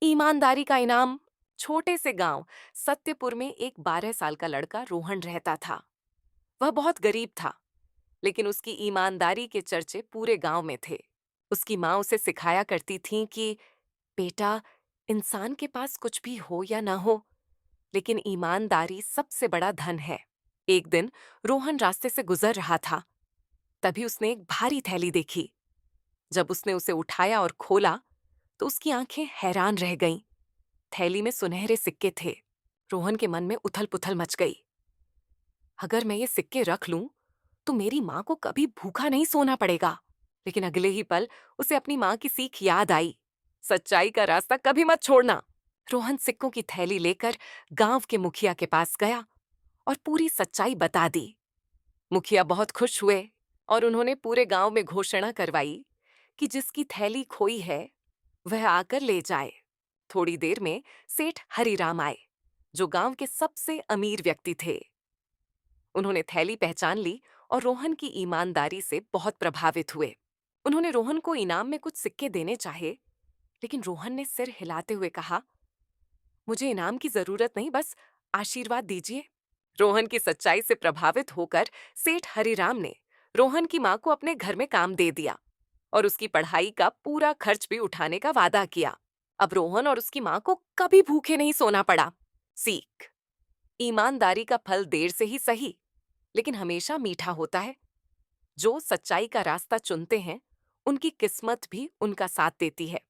ईमानदारी का इनाम। छोटे से गांव सत्यपुर में एक 12 साल का लड़का रोहन रहता था। वह बहुत गरीब था, लेकिन उसकी ईमानदारी के चर्चे पूरे गांव में थे। उसकी माँ उसे सिखाया करती थी कि बेटा, इंसान के पास कुछ भी हो या ना हो, लेकिन ईमानदारी सबसे बड़ा धन है। एक दिन रोहन रास्ते से गुजर रहा था। तभी उसने एक भारी थैली देखी। जब उसने उसे उठाया और खोला, तो उसकी आंखें हैरान रह गईं। थैली में सुनहरे सिक्के थे। रोहन के मन में उथल पुथल मच गई। अगर मैं ये सिक्के रख लूं, तो मेरी माँ को कभी भूखा नहीं सोना पड़ेगा। लेकिन अगले ही पल उसे अपनी माँ की सीख याद आई, सच्चाई का रास्ता कभी मत छोड़ना। रोहन सिक्कों की थैली लेकर गांव के मुखिया के पास गया और पूरी सच्चाई बता दी। मुखिया बहुत खुश हुए और उन्होंने पूरे गांव में घोषणा करवाई कि जिसकी थैली खोई है, वह आकर ले जाए। थोड़ी देर में सेठ हरिराम आए, जो गांव के सबसे अमीर व्यक्ति थे। उन्होंने थैली पहचान ली और रोहन की ईमानदारी से बहुत प्रभावित हुए। उन्होंने रोहन को इनाम में कुछ सिक्के देने चाहे, लेकिन रोहन ने सिर हिलाते हुए कहा, मुझे इनाम की जरूरत नहीं, बस आशीर्वाद दीजिए। रोहन की सच्चाई से प्रभावित होकर सेठ हरिराम ने रोहन की मां को अपने घर में काम दे दिया और उसकी पढ़ाई का पूरा खर्च भी उठाने का वादा किया। अब रोहन और उसकी मां को कभी भूखे नहीं सोना पड़ा। सीख: ईमानदारी का फल देर से ही सही, लेकिन हमेशा मीठा होता है। जो सच्चाई का रास्ता चुनते हैं, उनकी किस्मत भी उनका साथ देती है।